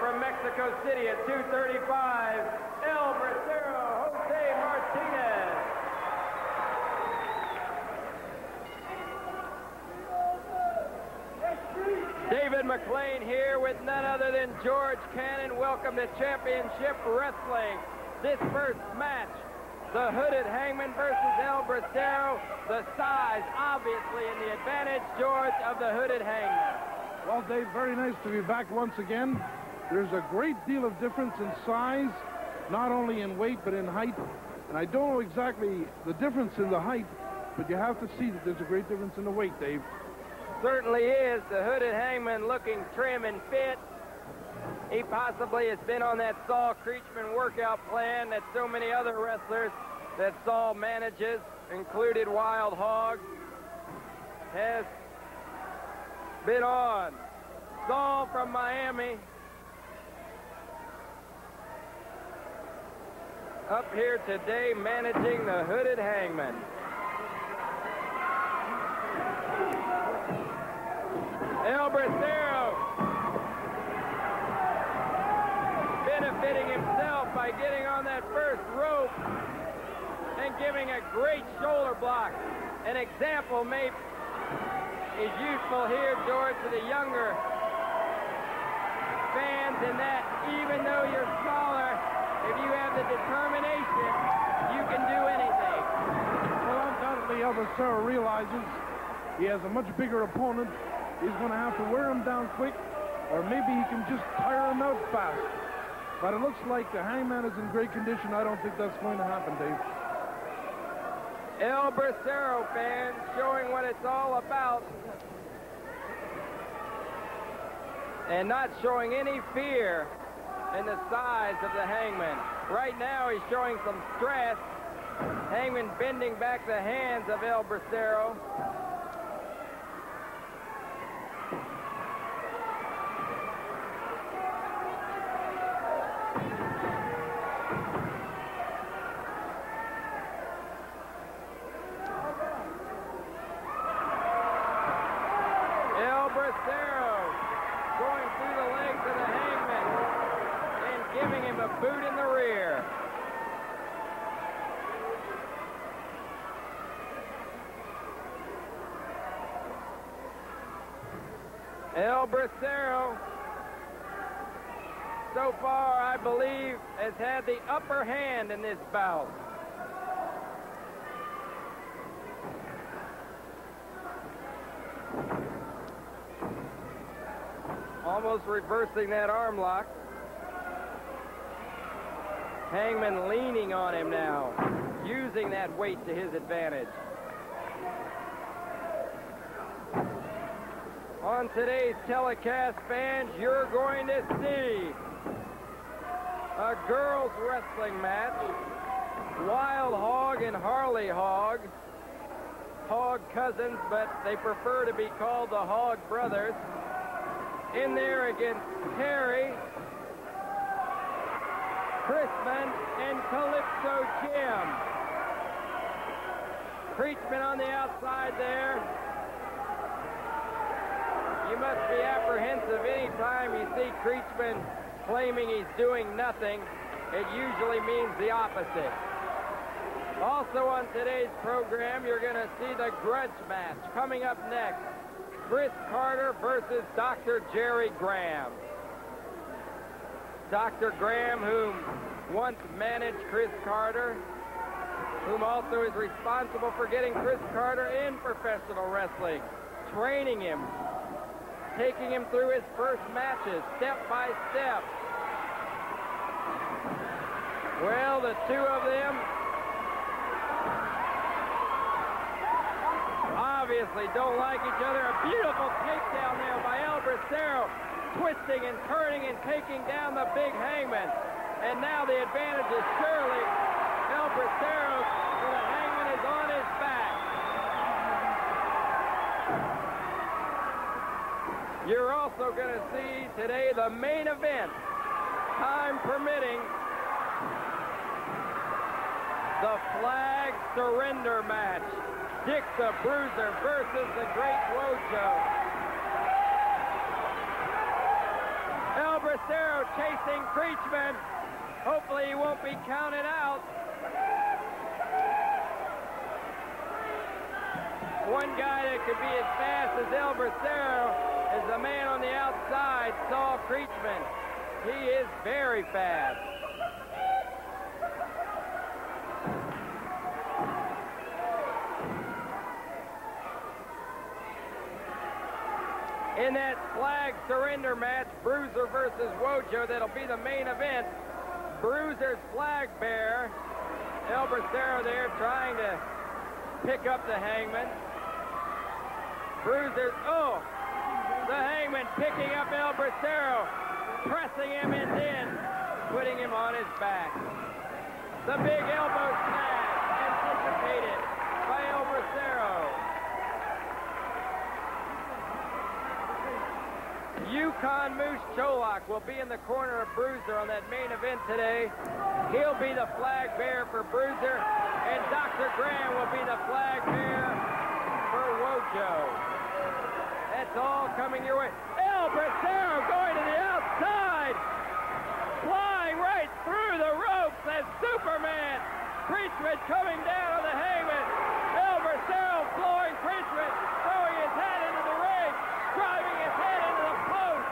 from Mexico City at 235, El Bracero, Jose Martinez. David McLean here with none other than George Cannon. Welcome to Championship Wrestling. This first match, the Hooded Hangman versus El Bracero. The size, obviously, in the advantage, George, of the Hooded Hangman. Well, Dave, very nice to be back once again. There's a great deal of difference in size, not only in weight, but in height. And I don't know exactly the difference in the height, but you have to see that there's a great difference in the weight, Dave. Certainly is. The Hooded Hangman looking trim and fit. He possibly has been on that Saul Creechman workout plan that so many other wrestlers that Saul manages, included Wild Hog, has been on. Saul from Miami. Up here today managing the Hooded Hangman. El Bracero benefiting himself by getting on that first rope and giving a great shoulder block. An example is useful here, George, to the younger fans in that even though you're smaller, if you have the determination, you can do anything. Well, undoubtedly, El Bracero realizes he has a much bigger opponent. He's going to have to wear him down quick, or maybe he can just tire him out fast. But it looks like the Hangman is in great condition. I don't think that's going to happen, Dave. El Bracero fans showing what it's all about. And not showing any fear in the size of the Hangman. Right now he's showing some stress. Hangman bending back the hands of El Bracero. Boot in the rear. El Bracero, so far, I believe, has had the upper hand in this bout. Almost reversing that arm lock. Hangman leaning on him now, using that weight to his advantage. On today's telecast, fans, you're going to see a girls' wrestling match. Wild Hog and Harley Hog. Hog cousins, but they prefer to be called the Hog brothers. In there against Terry, Chrisman, and Calypso Jim. Creechman on the outside there. You must be apprehensive anytime you see Creechman claiming he's doing nothing. It usually means the opposite. Also on today's program, you're going to see the grudge match coming up next. Chris Carter versus Dr. Jerry Graham. Dr. Graham, whom once managed Chris Carter, whom also is responsible for getting Chris Carter in professional wrestling, training him, taking him through his first matches, step by step. Well, the two of them obviously don't like each other. A beautiful takedown there by El Bracero, twisting and turning and taking down the big Hangman. And now the advantage is surely El Bracero's, for the Hangman is on his back. You're also going to see today the main event, time permitting, the flag surrender match. Dick the Bruiser versus the Great Wojo. El Bracero Bracero chasing Creechman. Hopefully he won't be counted out. One guy that could be as fast as El Bracero is the man on the outside, Saul Creechman. He is very fast. In that flag surrender match, Bruiser versus Wojo, that'll be the main event. Bruiser's flag bearer, El Bracero there trying to pick up the Hangman. Bruiser, the Hangman picking up El Bracero, pressing him and then putting him on his back. The big elbow smash anticipated by El Bracero. Yukon Moose Cholak will be in the corner of Bruiser on that main event today. He'll be the flag bearer for Bruiser, and Dr. Graham will be the flag bearer for Wojo. That's all coming your way. El Bracero going to the outside, flying right through the ropes as Superman. Creechman coming down on the Hangman. El Bracero flooring Creechman, throwing his head into the ring, driving his head into the post.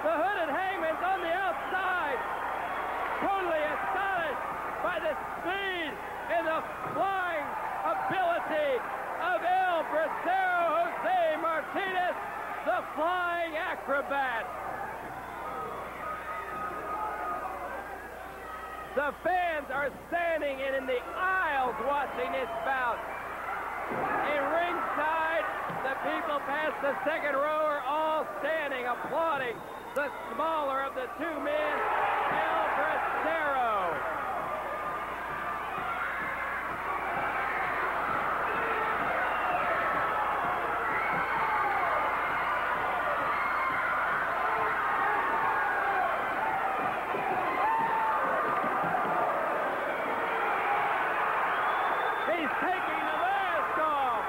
The hooded Hangman's on the outside, totally astonished by the speed and the flying ability of El Bracero. Jose Martinez, the flying acrobat. The fans are standing in the aisles watching this bout. In ringside, the people past the second row are all standing, applauding the smaller of the two men, El Bracero. He's taking the mask off.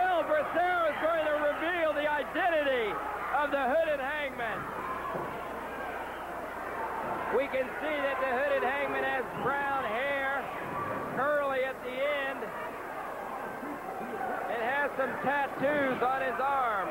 El Bracero is going to reveal the identity of the hooded Hangman. We can see that the hooded Hangman has brown hair, curly at the end, and has some tattoos on his arm.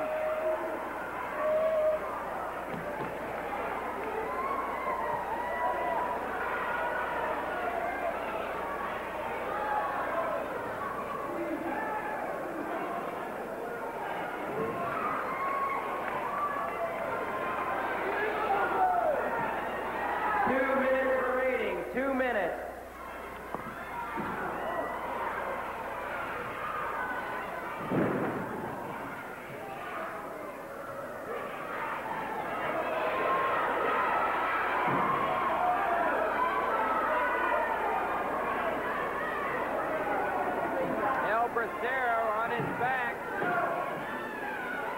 Bracero on his back,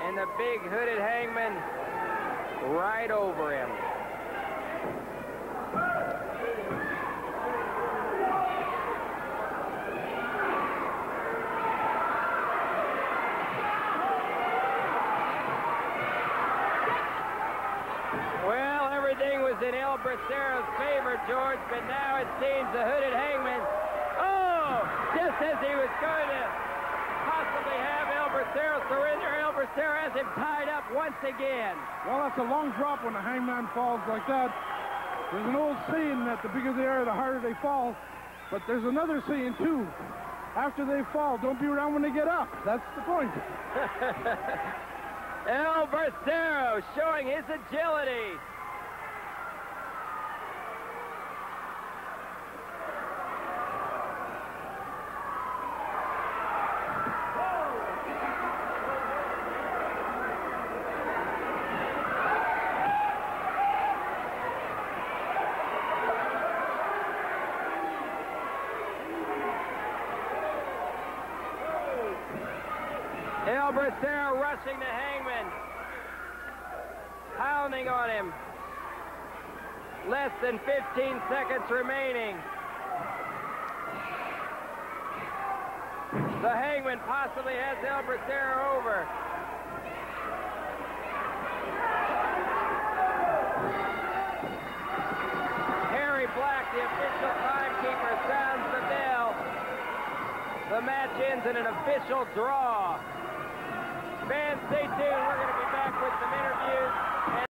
and the big hooded Hangman right over him. Well, everything was in El Bracero's favor, George, but now it seems the hooded Hangman, just as he was going to possibly have El Bracero surrender, El Bracero has him tied up once again. Well, that's a long drop when the Hangman falls like that. There's an old saying that the bigger they are, the harder they fall. But there's another saying, too. After they fall, don't be around when they get up. That's the point. El Bracero showing his agility. El Bracero rushing the Hangman, pounding on him. Less than 15 seconds remaining. The Hangman possibly has El Bracero over. official timekeeper sounds the bell. The match ends in an official draw. Fans, stay tuned. We're going to be back with some interviews